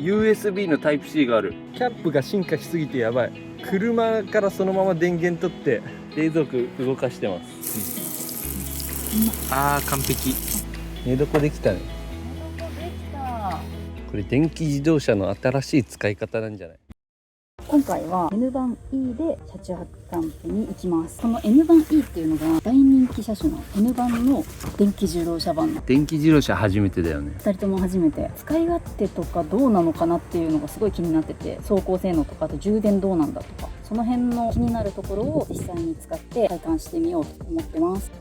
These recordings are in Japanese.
USB のタイプ C がある。キャンプが進化しすぎてやばい。車からそのまま電源取って冷蔵庫動かしてます、あー完璧。寝床できたね。これ電気自動車の新しい使い方なんじゃない？今回は N 版 E で車中泊キャンプに行きます。この N 版 E っていうのが大人気車種の N 版の電気自動車版の電気自動車初めてだよね。2人とも初めて。使い勝手とかどうなのかなっていうのがすごい気になってて、走行性能とかあと充電どうなんだとか、その辺の気になるところを実際に使って体感してみようと思ってます。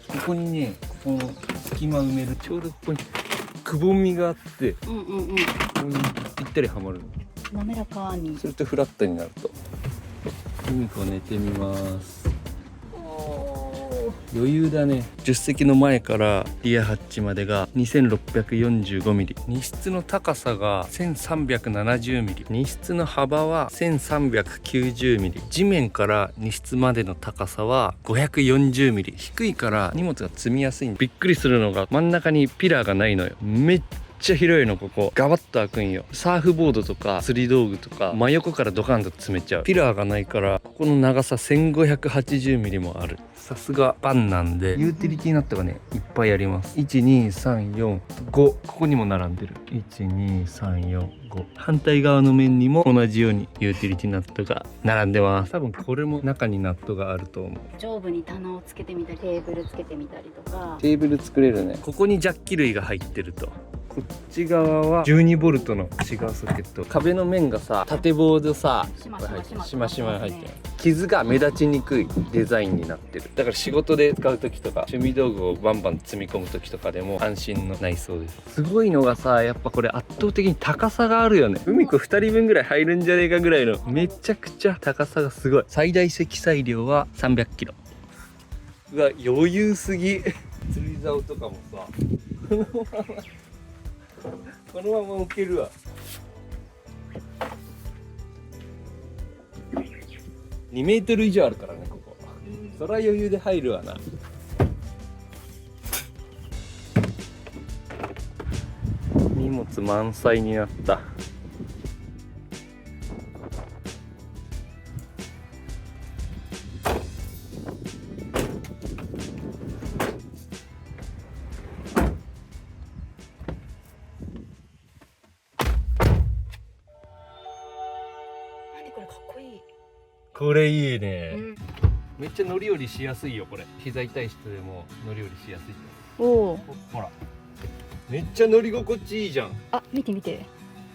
ここにね、この隙間埋める、ちょうどここにくぼみがあって、ここにぴったりはまる。滑らかにするとフラットになると。海子寝てみます。余裕だね。助手席の前からリアハッチまでが 2645 ミリ、荷室の高さが1370ミリ、荷室の幅は1390ミリ、地面から荷室までの高さは540ミリ。低いから荷物が積みやすい。びっくりするのが真ん中にピラーがないのよ。めっちゃ広いの。ここガバッと開くんよ。サーフボードとか釣り道具とか真横からドカンと詰めちゃう。ピラーがないからここの長さ1580ミリもある。さすがバンなんでユーティリティナットがねいっぱいあります。12345、ここにも並んでる。12345、反対側の面にも同じようにユーティリティナットが並んでます。多分これも中にナットがあると思う。上部に棚をつけてみたりテーブルつけてみたりとか。テーブル作れるね。ここにジャッキ類が入ってると。こっち側は12ボルトの違うソケット。壁の面がさ、縦ボードさ、しましま入ってる。傷が目立ちにくいデザインになってる。だから仕事で使う時とか趣味道具をバンバン積み込む時とかでも安心の内装です。すごいのがさ、やっぱこれ圧倒的に高さがあるよね。海子2人分ぐらい入るんじゃねえかぐらいのめちゃくちゃ高さがすごい。最大積載量は300キロ。うわ余裕すぎ。釣り竿とかもさこのまま置けるわ。2メートル以上あるからね、ここ。そりゃ余裕で入るわな。荷物満載になった。これかっこいい。これいいね、めっちゃ乗り降りしやすいよ。これ膝痛い人でも乗り降りしやすいとおお。ほらめっちゃ乗り心地いいじゃん。あ、見て見て。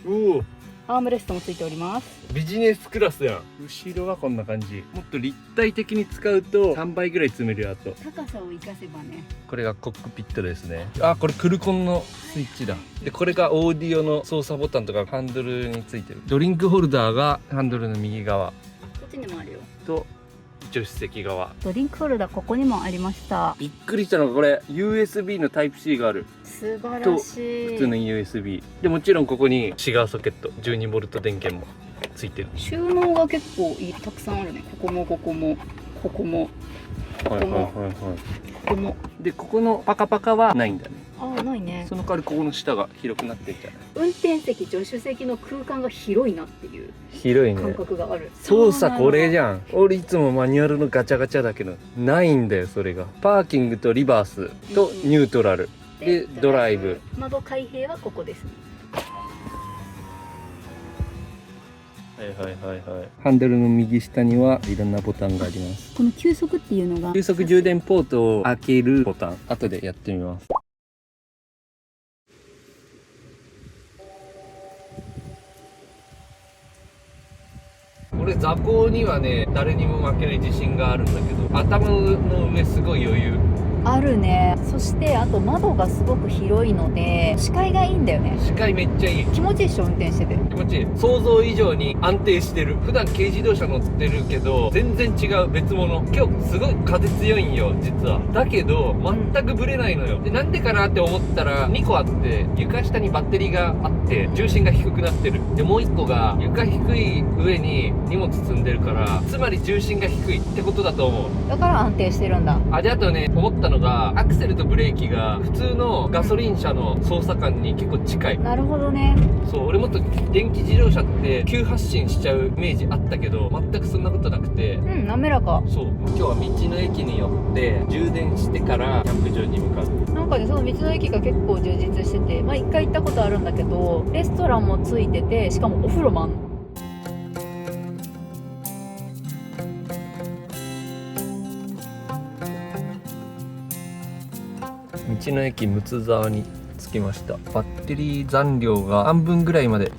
おお、アームレストもついております。ビジネスクラスやん。後ろはこんな感じ。もっと立体的に使うと3倍ぐらい積めるよ。あと高さを生かせばね。これがコックピットですね。あ、これクルコンのスイッチだ。でこれがオーディオの操作ボタンとかハンドルについてる。ドリンクホルダーがハンドルの右側こっちにもあるよ。と助手席側。ドリンクホルダーここにもありました。びっくりしたのがこれ USB のタイプ C がある。素晴らしい。普通の USB でもちろんここにシガーソケット 12V 電源もついてる。収納が結構たくさんあるね。ここもここもここもここもここも。でここのパカパカはないんだね。ああ、ないね。その代わりここの下が広くなってるじゃない。運転席助手席の空間が広いなっていう広いね。感覚がある。操作これじん。ゃん。俺いつもマニュアルのガチャガチャだけどないんだよ。それがパーキングとリバースとニュートラルでドライブ。窓開閉はここですね。はいはいはいはい。ハンドルの右下にはいろんなボタンがあります。この急速っていうのが急速充電ポートを開けるボタン。後でやってみます。俺座高にはね誰にも負けない自信があるんだけど、頭の上すごい余裕。あるね。そしてあと窓がすごく広いので視界がいいんだよね。視界めっちゃいい。気持ちいいっしょ、運転してて。気持ちいい。想像以上に安定してる。普段軽自動車乗ってるけど全然違う、別物。今日すごい風強いんよ実は。だけど全くブレないのよ。でなんでかなって思ったら2個あって、床下にバッテリーがあって重心が低くなってる。でもう1個が床低い上に荷物積んでるから、つまり重心が低いってことだと思う。だから安定してるんだ。であとね、思ったのがアクセルとブレーキが普通のガソリン車の操作感に結構近い。なるほどね。そう、俺もっと電気自動車って急発進しちゃうイメージあったけど、全くそんなことなくて、うん、滑らか。そう、今日は道の駅に寄って充電してからキャンプ場に向かう。なんかね、その道の駅が結構充実してて、まあ一回行ったことあるんだけど、レストランもついてて、しかもお風呂もあんの。道の駅睦沢に着きました。バッテリー残量が半分ぐらいまで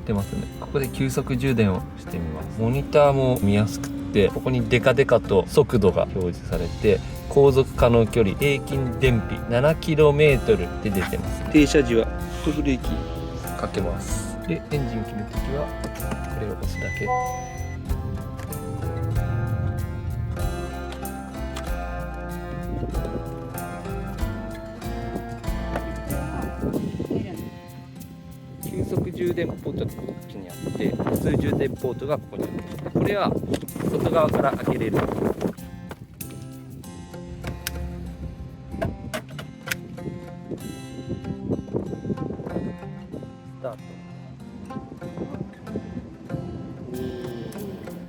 出ますね。ここで急速充電をしてみます。モニターも見やすくって、ここにデカデカと速度が表示されて、航続可能距離平均燃費 7km で出てます。停車時はフットブレーキかけます。でエンジン切るときはこれを押すだけ。急速充電ポートがこっちにあって、普通充電ポートがここにあって、これは外側から開けれる。スタート。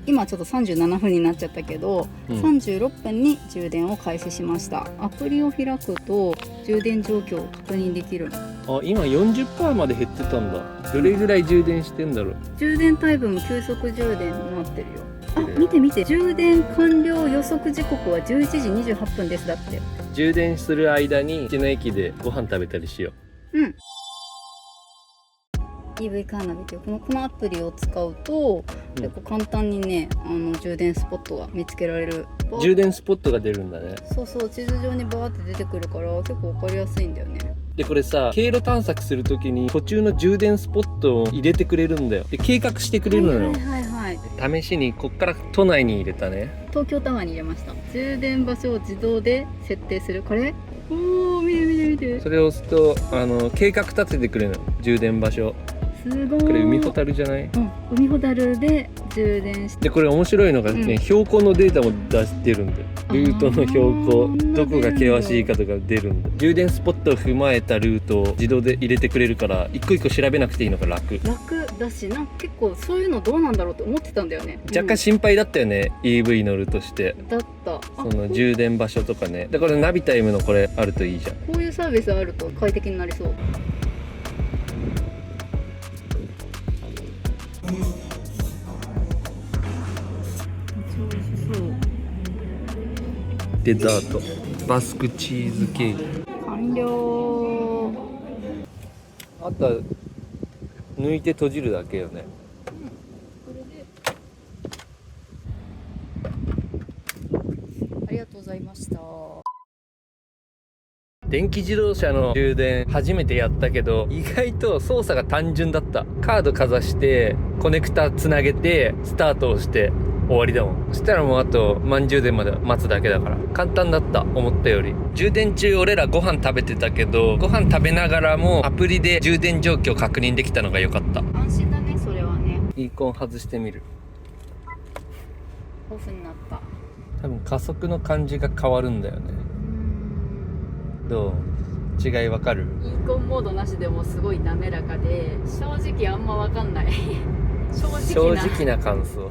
今ちょっと37分になっちゃったけど、36分に充電を開始しました。アプリを開くと充電状況を確認できる。今 40% まで減ってたんだ。どれぐらい充電してんだろう。充電タイプも急速充電になってるよ。見て見て、充電完了予測時刻は11時28分ですだって。充電する間に道の駅でご飯食べたりしよう。うん。EV カーナビというこのアプリを使うと、結構簡単にね、充電スポットが見つけられる。充電スポットが出るんだね。そうそう、地図上にバーって出てくるから結構わかりやすいんだよね。でこれさ、経路探索するときに途中の充電スポットを入れてくれるんだよ。で計画してくれるのよ。試しにこっから都内に入れたね。東京タワーに入れました。充電場所を自動で設定する。これ、おお、見て見て見て。それを押すと計画立ててくれるの、充電場所。すごい。これ海ほたるじゃない？うん、海ほたるで充電して。でこれ面白いのがね、標高のデータも出してるんだよ。ルートの標高、どこが険しいかとか出るんだ。充電スポットを踏まえたルートを自動で入れてくれるから、一個一個調べなくていいのが楽だし、なんか結構そういうのどうなんだろうって思ってたんだよね。若干心配だったよね、EV 乗るとして。だった。その充電場所とかね。だからナビタイムのこれあるといいじゃん。こういうサービスあると快適になりそう。デザート、バスクチーズケーキ完了。あとは抜いて閉じるだけよね。ありがとうございました。電気自動車の充電初めてやったけど、意外と操作が単純だった。カードかざしてコネクタつなげてスタートをして終わりだもん。そしたらもうあと満充電まで待つだけだから簡単だった、思ったより。充電中俺らご飯食べてたけど、ご飯食べながらもアプリで充電状況確認できたのが良かった。安心だね、それはね。イーコン外してみる。オフになった。多分加速の感じが変わるんだよね。どう？違いわかる？イーコンモードなしでもすごい滑らかで、正直あんまわかんない正直な感想。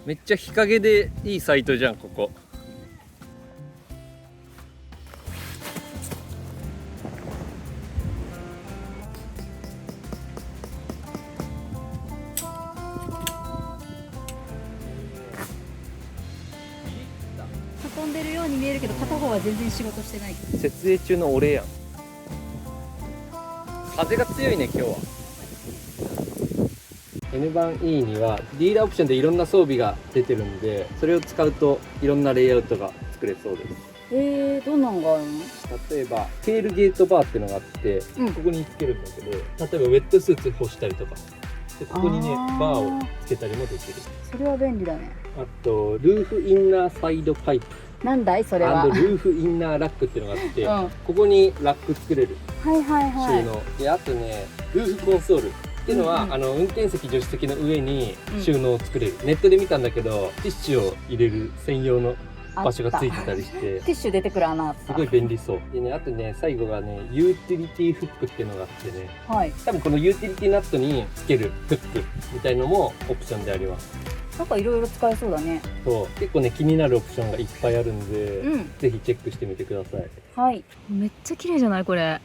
めっちゃ日陰でいいサイトじゃんここ。運んでるように見えるけど片方は全然仕事してない。設営中の俺やん。風が強いね今日は。N 版 E にはディーラーオプションでいろんな装備が出てるんで、それを使うといろんなレイアウトが作れそうです。どんなんがあるの？例えばテールゲートバーっていうのがあって、ここにつけるんだけど、例えばウェットスーツ干したりとかで、ここにねバーをつけたりもできる。それは便利だね。あとルーフインナーサイドパイプなんだいそれは。ルーフインナーラックっていうのがあって、うん、ここにラック作れるはいはいはい。収納で、あとねルーフコンソールっていうのは、運転席助手席の上に収納を作れる、ネットで見たんだけどティッシュを入れる専用の場所がついてたりして、ティッシュ出てくる穴あった。すごい便利そうでね。あとね最後がねユーティリティフックっていうのがあってね、はい、多分このユーティリティナットにつけるフックみたいのもオプションであります。なんかいろいろ使えそうだね。そう結構ね気になるオプションがいっぱいあるんで、うんぜひチェックしてみてください。はい。めっちゃ綺麗じゃないこれ。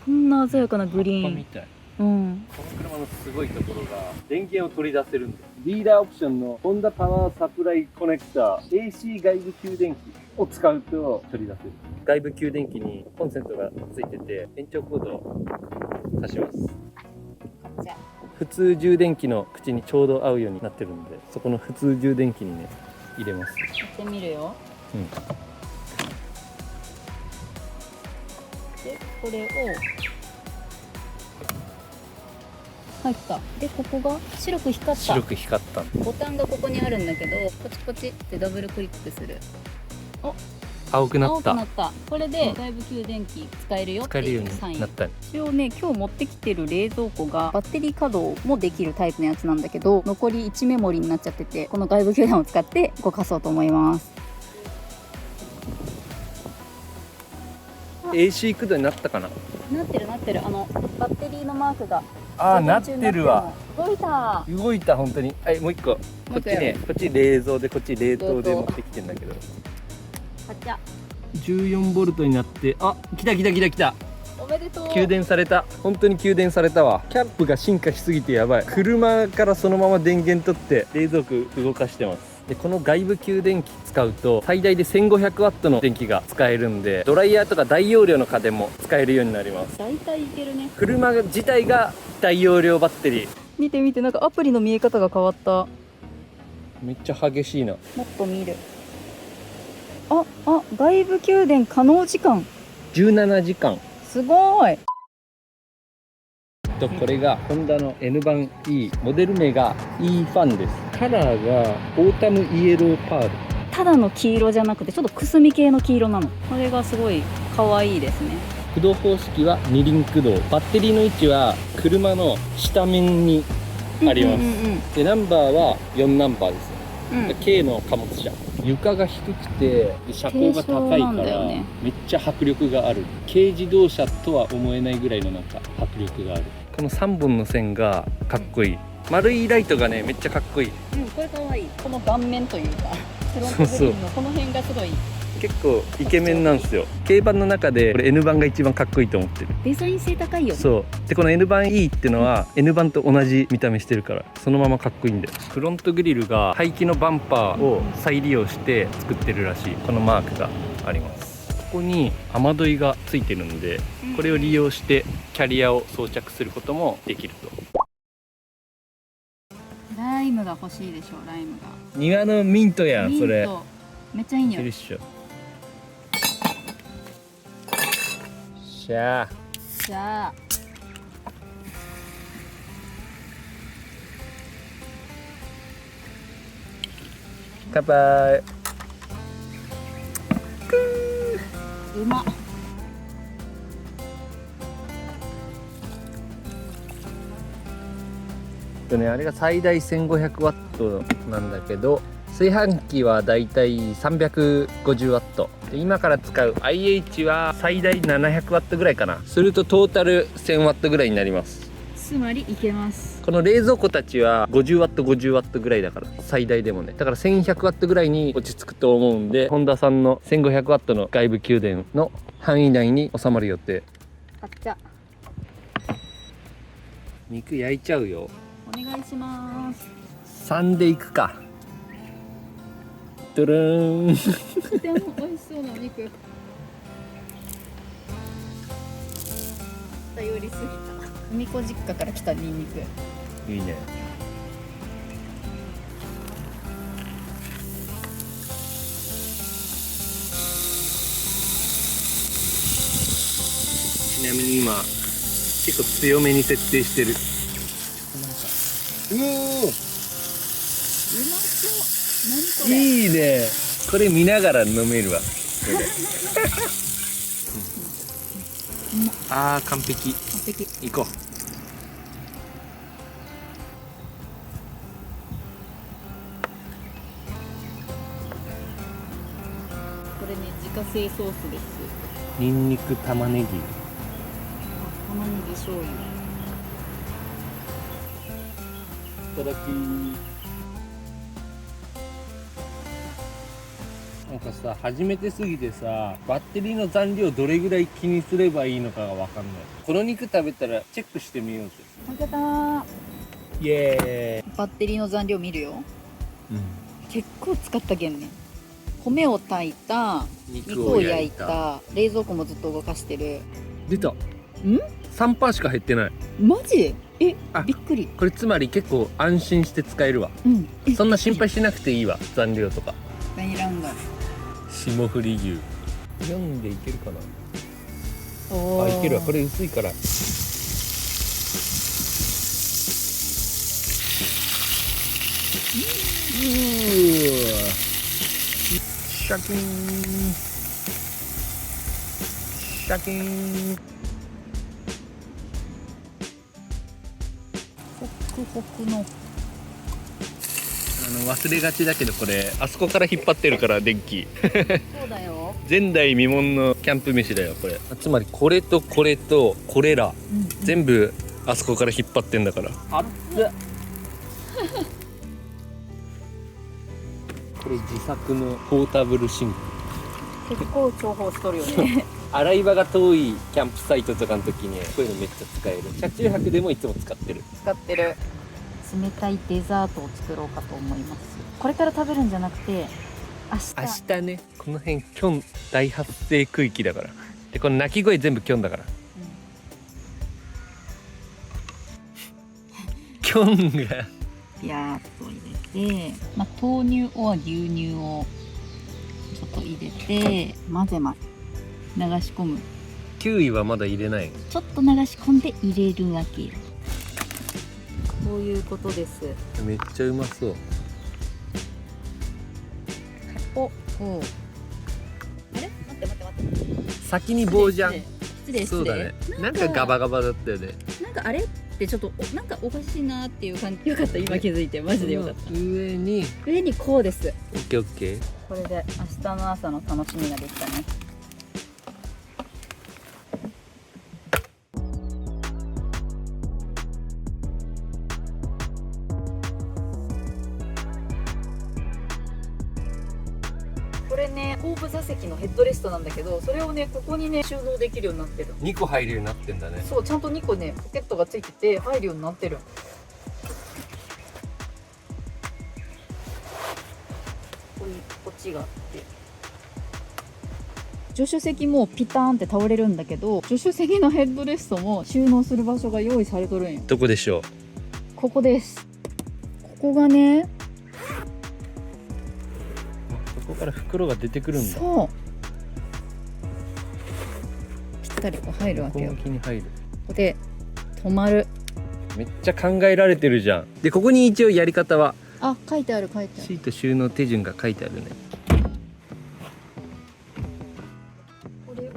こんな鮮やかなグリーン。みたい。うん。この車のすごいところが電源を取り出せるんです。ディーラーオプションのホンダパワーサプライコネクタ AC 外部給電器を使うと取り出せる。外部給電器にコンセントがついてて延長コードを挿します。じゃあ普通充電器の口にちょうど合うようになってるんで、そこの普通充電器にね入れます。やってみるよ。うん。でこれを入った。でここが白く光った。白く光った。ボタンがここにあるんだけど、ポチポチってダブルクリックする。青くなった。青くなった。これで外部給電器使えるよっていうサイン。なった。一応ね今日持ってきてる冷蔵庫がバッテリー稼働もできるタイプのやつなんだけど、残り1メモリになっちゃってて、この外部給電を使って動かそうと思います。AC 駆動になったかな。なってるなってる。バッテリーのマークがなってるわ。動いた。動いた本当に。はい、もう一個。こっちね、こっち冷蔵でこっち冷凍で持ってきてんだけど。カチャ。14ボルトになって、来た来た来た来た。おめでとう。給電された。本当に給電されたわ。キャンプが進化しすぎてやばい。車からそのまま電源取って冷蔵庫動かしてます。でこの外部給電器使うと最大で 1500W の電気が使えるんで、ドライヤーとか大容量の家電も使えるようになります。大体いけるね。車自体が大容量バッテリー。見て見て、なんかアプリの見え方が変わった。めっちゃ激しいな。もっと見る。外部給電可能時間17時間。すごい。これがホンダの N 版 E、モデル名が E ファンです。カラーがオータムイエローパール。ただの黄色じゃなくてちょっとくすみ系の黄色なの。これがすごい可愛いですね。駆動方式は二輪駆動。バッテリーの位置は車の下面にあります。でナンバーは4ナンバーです。軽の貨物車。床が低くてで車高が高いから、めっちゃ迫力がある。軽自動車とは思えないぐらいのなんか迫力がある。この3本の線がかっこいい。丸いライトがねめっちゃかっこいい。これかわいい。この顔面というかフロントグリーンのこの辺がすごい結構イケメンなんですよ。軽バンの中でこれ N バンが一番かっこいいと思ってる。デザイン性高いよね。そうでこの N バン E ってのは N バンと同じ見た目してるからそのままかっこいいんだよ。フロントグリルが排気のバンパーを再利用して作ってるらしい。このマークがあります。ここに雨どいがついてるんで、これを利用してキャリアを装着することもできると。ライムが欲しいでしょ。ライムが庭のミントやん。それめっちゃいい匂い。しゃあじゃあ乾杯。うまっ。あれが最大 1500W なんだけど炊飯器はだいたい 350W で今から使う IH は最大 700W ぐらいかな。するとトータル 1000W ぐらいになります。つまりいけます。この冷蔵庫たちは 50W50W ぐらいだから、最大でもね。だから 1100W ぐらいに落ち着くと思うんで、ホンダさんの 1500W の外部給電の範囲内に収まる予定。あっちゃ、肉焼いちゃうよ。お願いします。3でいくか。ドゥルーン。とても美味しそうなお肉。頼りすぎた。海子実家から来たニンニク。いいね。ちなみに今結構強めに設定してる。うまそう。何これ。いいね。これ見ながら飲めるわ。これあー完璧。完璧。行こう。これね、自家製ソースです。ニンニク、玉ねぎ。玉ねぎ醤油。いただき。なんかさ、初めてすぎてさ、バッテリーの残量どれぐらい気にすればいいのかがわかんない。この肉食べたらチェックしてみようぜ。食べたー。イエバッテリーの残量見るよ。ーイ。結構使ったけんね。米を炊いた、肉肉を焼いを焼いた。た、冷蔵庫もずっと動かしてる。出た。3%しか減ってない。マジ？あびっくり。これつまり結構安心して使えるわ。うん。そんな心配しなくていいわ。残量とか。何ランド。霜降り牛。4でいけるかな。おー。あ、いけるわ。これ薄いから。シャキーン。シャキーン。ホクホクの。忘れがちだけど、これあそこから引っ張ってるから電気。そうだよ。前代未聞のキャンプ飯だよこれ。つまりこれとこれとこれら全部あそこから引っ張ってんだから。熱っ。これ自作のポータブルシンク。結構重宝しとるよね。洗い場が遠いキャンプサイトとかの時にこういうのめっちゃ使える。車中泊でもいつも使ってる。使ってる。冷たいデザートを作ろうかと思います。これから食べるんじゃなくて、明日。明日ね。この辺キョン大発生区域だから。でこの鳴き声全部キョンだから。キョンがピヤーっと入れて、豆乳は牛乳をちょっと入れて混ぜます。流し込む。キウイはまだ入れない。ちょっと流し込んで入れるわけよ。こういうことです。めっちゃうまそう。お、あれ？待って。先に棒じゃん。失礼。そうだね。なんかガバガバだったよね。なんかあれってちょっとなんかおかしいなっていう感じ。よかった、今気づいて。マジでよかった。上にこうです。オッケーオッケー。これで明日の朝の楽しみができたね。これね、後部座席のヘッドレストなんだけど、それをね、ここにね収納できるようになってる。2個入るようになってんだね。そう、ちゃんと2個ねポケットがついてて入るようになってる。こっちがあって、助手席もピターンって倒れるんだけど、助手席のヘッドレストも収納する場所が用意されとるんよ。どこでしょう。ここです。ここがね、そこから袋が出てくるんだ。そうぴったりこう入るわけよ。横向きに入る。ここで止まる。めっちゃ考えられてるじゃん。でここに一応やり方はあ、書いてある。シート収納手順が書いてあるね。これを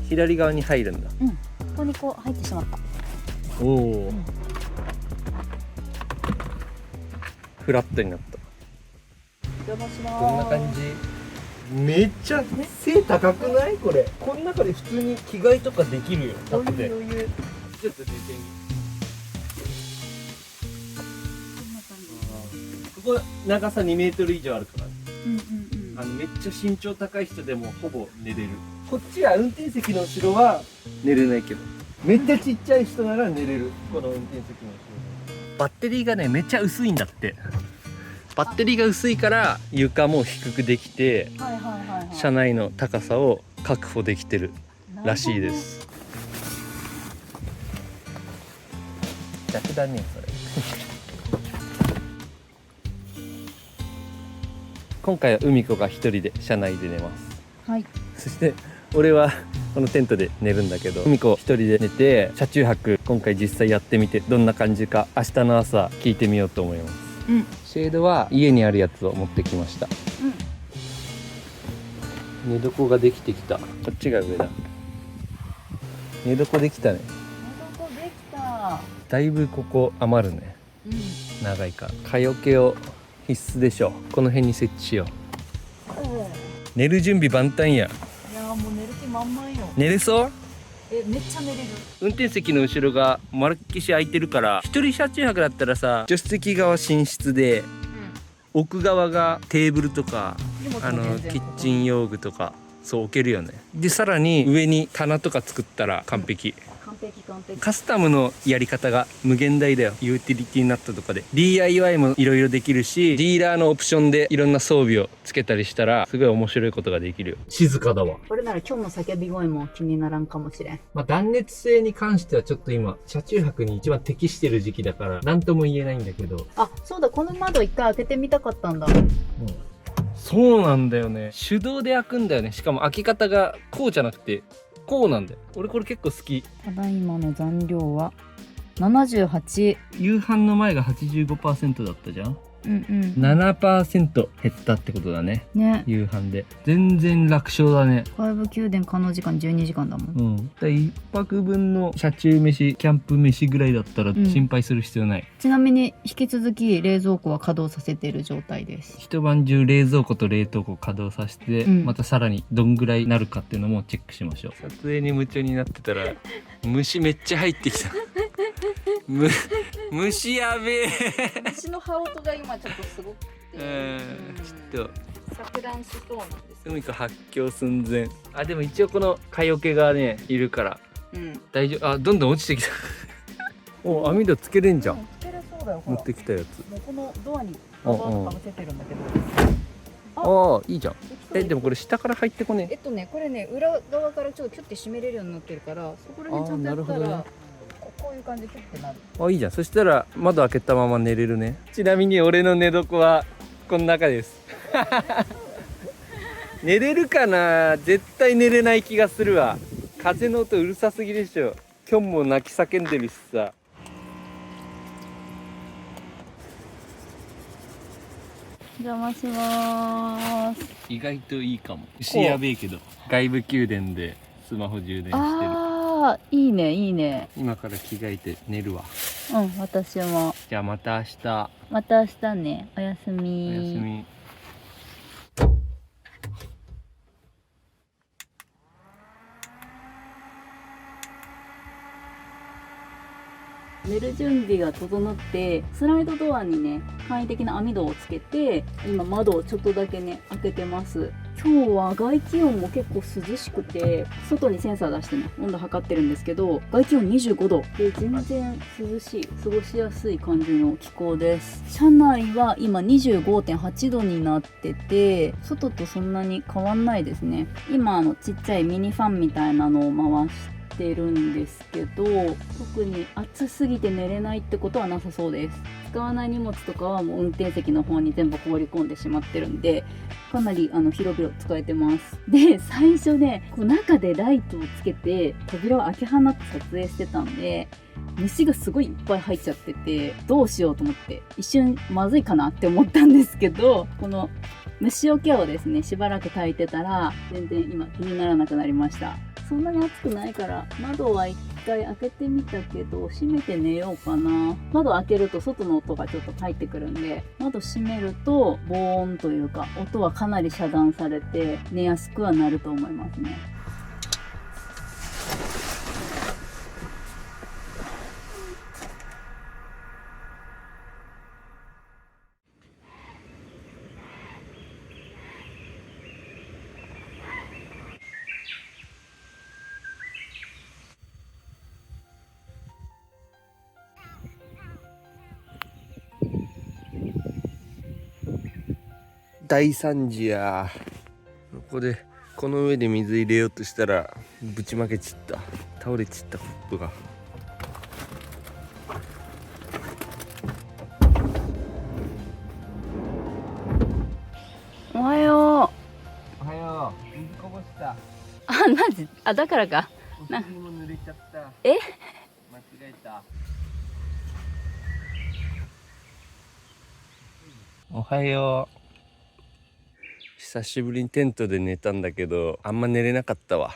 左側に入るんだ。ここにこう入ってしまった。おお、フラットになった。お邪魔します。こんな感じ。めっちゃ背高くないこれ。この中で普通に着替えとかできるよ。だって余裕。ちょっと出てみ。ここ長さ2メートル以上あるから、めっちゃ身長高い人でもほぼ寝れる。こっちは運転席の後ろは寝れないけど、めっちゃちっちゃい人なら寝れる。この運転席の後ろ。バッテリーがねめっちゃ薄いんだって。バッテリーが薄いから床も低くできて、車内の高さを確保できてるらしいです。逆だねそれ。今回は海子が一人で車内で寝ます。はい。そして俺はこのテントで寝るんだけど、海子一人で寝て車中泊今回実際やってみてどんな感じか明日の朝聞いてみようと思います。シェードは家にあるやつを持ってきました。寝床ができてきた。こっちが上だ。寝床できたね。寝床できた。だいぶここ余るね。長いから。蚊よけを必須でしょ。この辺に設置しよう。寝る準備万端や。いやもう寝る気満々よ。寝れそう？めっちゃ寝れる。運転席の後ろがまるっきし空いてるから、一人車中泊だったらさ、助手席側寝室で、奥側がテーブルとかキッチン用具とかそう置けるよね。でさらに上に棚とか作ったら完璧。カスタムのやり方が無限大だよ。ユーティリティナットとかで DIY もいろいろできるし、ディーラーのオプションでいろんな装備をつけたりしたらすごい面白いことができるよ。静かだわ。これなら今日の叫び声も気にならんかもしれん。まあ断熱性に関してはちょっと今車中泊に一番適してる時期だから何とも言えないんだけど。あ、そうだ、この窓一回開けてみたかったんだ。そうなんだよね。手動で開くんだよね。しかも開き方がこうじゃなくてこうなんだよ。俺これ結構好き。ただいまの残量は78。夕飯の前が 85% だったじゃん。7% 減ったってことだね。夕飯で全然楽勝だね。外部宮殿可能時間12時間だもん。1泊分の車中飯キャンプ飯ぐらいだったら心配する必要ない。ちなみに引き続き冷蔵庫は稼働させている状態です。一晩中冷蔵庫と冷凍庫稼働させて、またさらにどんぐらいなるかっていうのもチェックしましょう。撮影に夢中になってたら虫めっちゃ入ってきた。虫やべえ。虫の羽音が今ちょっとすごくて、ちょっと錯乱しそうなんです。海か発狂寸前。あ、でも一応この蚊よけがねいるから、大丈夫。あ、どんどん落ちてきた。お、網戸つけれんじゃん。つけれそうだよ。持ってきたやつ。もうこのドアにカバーとかもつけてるんだけど。ああ、いいじゃん。でもこれ下から入ってこね。これね、裏側からちょっとキュッて締めれるようになってるから、そこら辺ちゃんとやったらこういう感じでキュッてなる。あ、いいじゃん。そしたら窓開けたまま寝れるね。ちなみに俺の寝床はこの中です。寝れるかな。絶対寝れない気がするわ。風の音うるさすぎでしょ。今日も泣き叫んでるしさ。邪魔します。意外といいかも。牛やべえけど外部宮殿でスマホ充電してる。ああ、いいねいいね。今から着替えて寝るわ。私も。じゃあまた明日。また明日ね。おやすみ。おやすみ。寝る準備が整って、スライドドアにね簡易的な網戸をつけて、今窓をちょっとだけね開けてます。今日は外気温も結構涼しくて、外にセンサー出してね温度測ってるんですけど、外気温25度で全然涼しい、過ごしやすい感じの気候です。車内は今 25.8 度になってて、外とそんなに変わんないですね。今ちっちゃいミニファンみたいなのを回してるんですけど、特に暑すぎて寝れないってことはなさそうです。使わない荷物とかはもう運転席の方に全部放り込んでしまってるんで、かなり広々使えてます。で、最初ねこう中でライトをつけて扉を開け放って撮影してたんで、虫がすごいいっぱい入っちゃってて、どうしようと思って一瞬まずいかなって思ったんですけど、この虫除けをですねしばらく焚いてたら全然今気にならなくなりました。そんなに暑くないから窓は一回開けてみたけど閉めて寝ようかな。窓開けると外の音がちょっと入ってくるんで、窓閉めると防音というか音はかなり遮断されて寝やすくはなると思いますね。大惨事や。ここでこの上で水入れようとしたらぶちまけちった。倒れちったコップが。おはよおはよう。水こぼした。う。あ、マジ？あ、だからか。お尻も濡れちゃった。え？間違えた。おはよう。久しぶりにテントで寝たんだけど、あんま寝れなかったわ。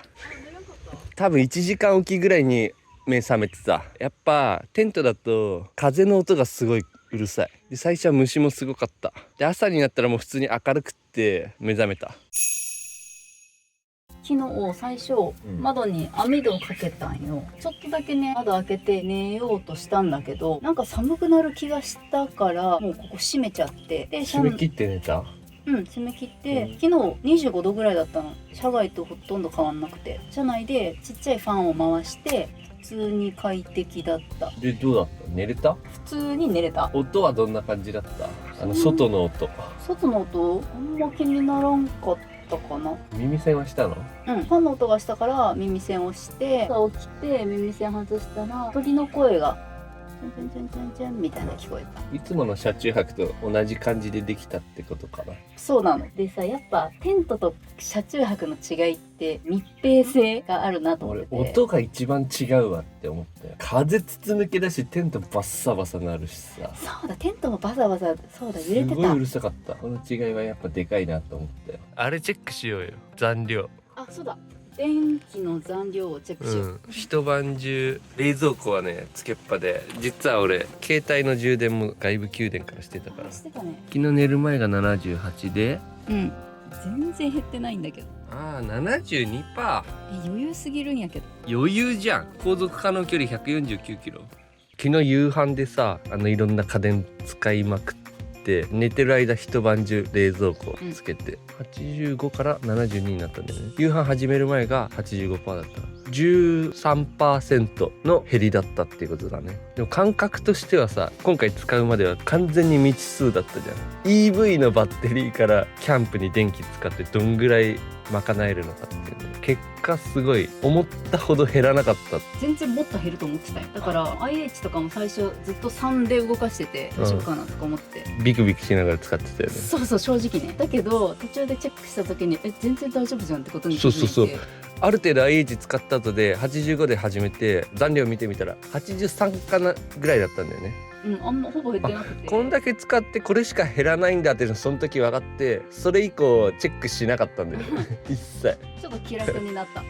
多分1時間おきぐらいに目覚めてた。やっぱテントだと風の音がすごいうるさい。で、最初は虫もすごかった。で、朝になったらもう普通に明るくって目覚めた。昨日最初、窓に網戸をかけたんよ。ちょっとだけね、窓開けて寝ようとしたんだけど、なんか寒くなる気がしたからもうここ閉めちゃって、で締め切って寝た。閉め切って、昨日25度ぐらいだったの。車外とほとんど変わんなくて、車内でちっちゃいファンを回して普通に快適だった。で、どうだった？寝れた？普通に寝れた。音はどんな感じだった？外の音。外の音あんま気にならんかったかな。耳栓はしたの？ファンの音がしたから耳栓をして、朝起きて耳栓外したら鳥の声がチャンチャンチャンチャンチャンみたいな聞こえた。いつもの車中泊と同じ感じでできたってことかな。そうなの。でさ、やっぱテントと車中泊の違いって密閉性があるなと思ってて、俺音が一番違うわって思ったよ。風筒抜けだしテントバッサバサなるしさ。そうだ、テントもバサバサ、そうだ、揺れてた。すごいうるさかった。この違いはやっぱでかいなと思ったよ。あれチェックしようよ、残量。あ、そうだ、電気の残量をチェックしよう。一晩中冷蔵庫はねつけっぱで、実は俺携帯の充電も外部給電からしてたから。してたね。昨日寝る前が78で、全然減ってないんだけど。ああ 72%。余裕すぎるんやけど。余裕じゃん。航続可能距離149キロ。昨日夕飯でさ、いろんな家電使いまくって、寝てる間一晩中冷蔵庫つけて、85から72になったんだよね。夕飯始める前が 85% だった。13% の減りだったっていうことだね。でも感覚としてはさ、今回使うまでは完全に未知数だったじゃん。 EV のバッテリーからキャンプに電気使ってどんぐらい賄えるのかっていうね。結果すごい思ったほど減らなかった。全然もっと減ると思ってたよ。だから IH とかも最初ずっと3で動かしててどうしようかなとか思って、ビクビクしながら使ってたよね。そうそう、正直ね。だけど途中でチェックした時に全然大丈夫じゃんってことに気づいて。そうある程度 IH 使った後で85で始めて残量見てみたら83かなぐらいだったんだよね。あんまほぼ減ってなくて、こんだけ使ってこれしか減らないんだっていうのその時分かって、それ以降チェックしなかったんだよね一切。ちょっと気楽になった。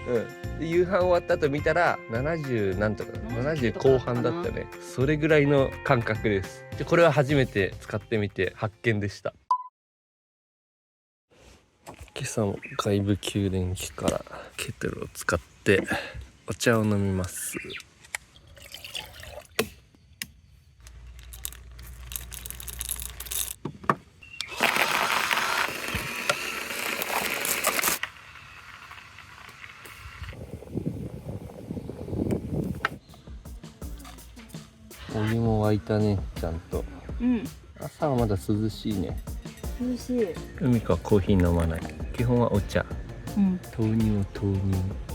で夕飯終わった後見たら70なんとか70後半だったね。それぐらいの感覚です。でこれは初めて使ってみて発見でした。今朝も外部給電機からケトルを使ってお茶を飲みます。お湯も沸いたね、ちゃんと。朝はまだ涼しいね。涼しい。海かコーヒー飲まない。基本はお茶。豆乳を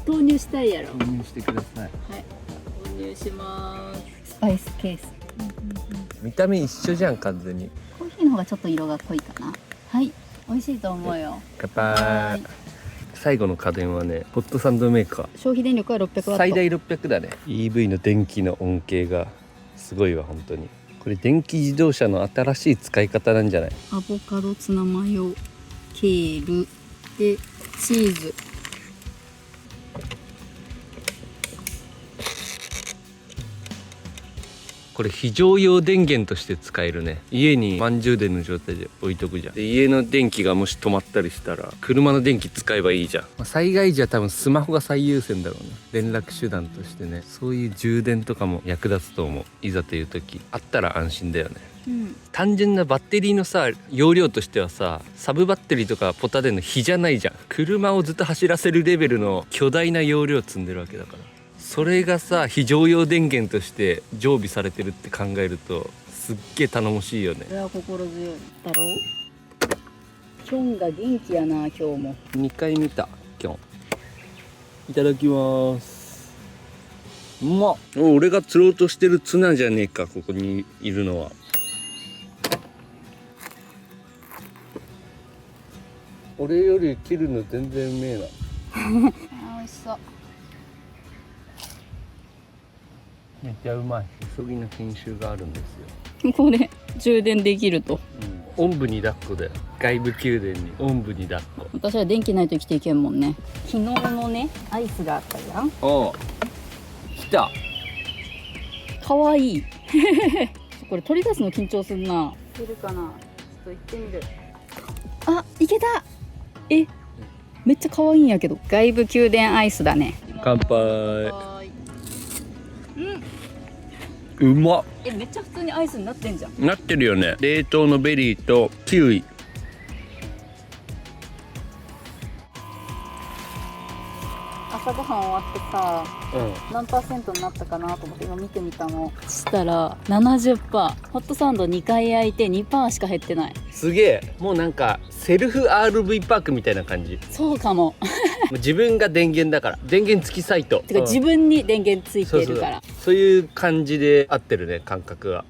投入したいやろ。投入してください。はい、投入します。スパイスケース。見た目一緒じゃん、完全に。コーヒーの方がちょっと色が濃いかな。はい、美味しいと思うよ。乾杯。最後の家電はね、ホットサンドメーカー。消費電力は600ワット。最大600だね。EV の電気の恩恵がすごいわ、本当に。これ電気自動車の新しい使い方なんじゃない？アボカド、ツナマヨ、ケールでチーズ。これ非常用電源として使えるね。家に満充電の状態で置いとくじゃん。で家の電気がもし止まったりしたら車の電気使えばいいじゃん。災害時は多分スマホが最優先だろうね。連絡手段としてね。そういう充電とかも役立つと思う。いざという時あったら安心だよね。単純なバッテリーのさ容量としてはさ、サブバッテリーとかポタ電の比じゃないじゃん。車をずっと走らせるレベルの巨大な容量積んでるわけだから、それがさ非常用電源として常備されてるって考えるとすっげえ頼もしいよね。これは心強いだろう。キョンが元気やな今日も。2回見たキョン。いただきます。うまっ。俺が釣ろうとしてるツナじゃねえか、ここにいるのは。俺より切るの全然うめえな。美味しそう。めっちゃうまい。急ぎの品種があるんですよ。これ充電できると。おんぶに抱っこだよ。外部宮殿におんぶに抱っこ。私は電気ないと生きていけんもんね。昨日のねアイスがあったやん。おう、来た。かわいい。これ取り出すの緊張すんな。いけるかな。ちょっと行ってみる。あ、いけた。めっちゃ可愛いんやけど。外部宮殿アイスだね。乾杯。うまっ。めっちゃ普通にアイスになってんじゃん。なってるよね。冷凍のベリーとキウイ。朝ごはん終わってさ、何%になったかなと思って今見てみたの。したら 70%。ホットサンド2回焼いて 2% しか減ってない。すげえ。もうなんかセルフ RV パークみたいな感じ。そうかも。もう自分が電源だから、電源付きサイト。てか自分に電源ついてるから。そういう感じで合ってるね、感覚が。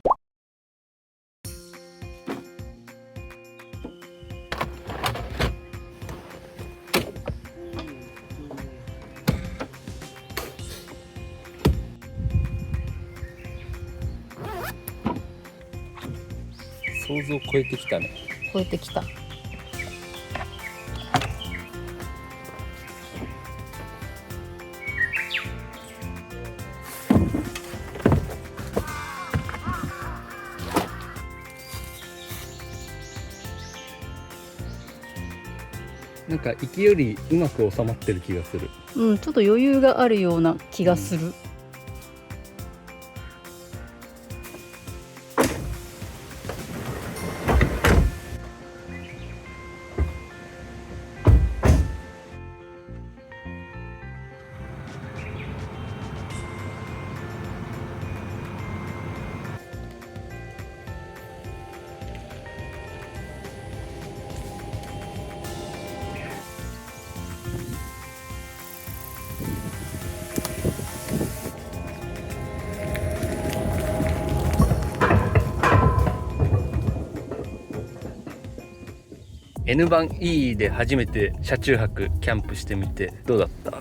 想像を超えてきたね。超えてきた。なんか勢いよりうまく収まってる気がする。うん、ちょっと余裕があるような気がする。N 版 E で初めて車中泊キャンプしてみてどうだった？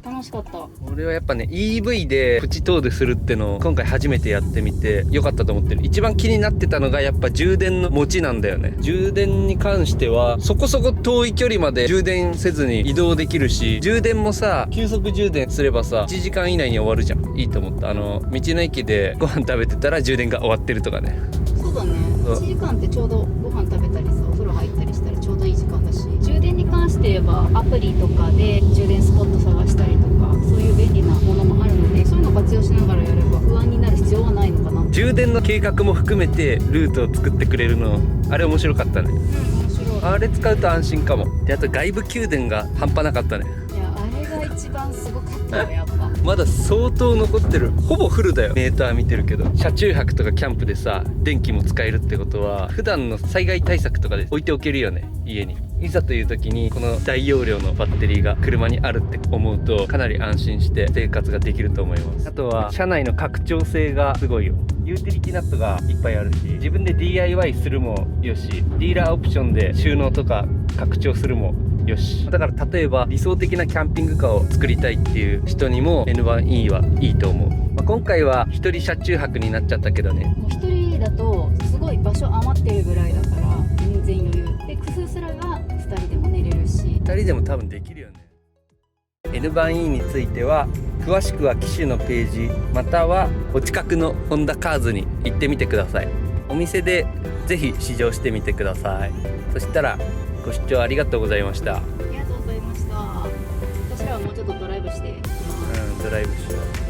楽しかった。俺はやっぱね EV でプチ遠出するってのを今回初めてやってみて良かったと思ってる。一番気になってたのがやっぱ充電の持ちなんだよね。充電に関してはそこそこ遠い距離まで充電せずに移動できるし、充電もさ急速充電すればさ1時間以内に終わるじゃん。いいと思った。道の駅でご飯食べてたら充電が終わってるとかね。そうだね。1時間ってちょうどご飯食べたりさお風呂入ったりしたらちょうどいい時間だし、充電に関して言えばアプリとかで充電スポット探したりとかそういう便利なものもあるので、そういうのを活用しながらやれば不安になる必要はないのかな。充電の計画も含めてルートを作ってくれるの、あれ面白かったね。面白い。あれ使うと安心かも。であと外部宮殿が半端なかったね。いやあれが一番すごかったよやっぱ。まだ相当残ってる。ほぼフルだよ。メーター見てるけど、車中泊とかキャンプでさ電気も使えるってことは普段の災害対策とかで置いておけるよね、家に。いざという時にこの大容量のバッテリーが車にあるって思うとかなり安心して生活ができると思います。あとは車内の拡張性がすごいよ。ユーティリティナットがいっぱいあるし、自分で DIY するもよし、ディーラーオプションで収納とか拡張するもよし。だから例えば理想的なキャンピングカーを作りたいっていう人にも N1E はいいと思う。今回は一人車中泊になっちゃったけどね。もう一人だとすごい場所余ってるぐらいだから全然余裕で、工夫すれば2人でも寝れるし。2人でも多分できるよね。 N 版 E については詳しくは機種のページまたはお近くのホンダカーズに行ってみてください。お店でぜひ試乗してみてください。そしたらご視聴ありがとうございました。ありがとうございました。私らはもうちょっとドライブしていきます。ドライブしよう。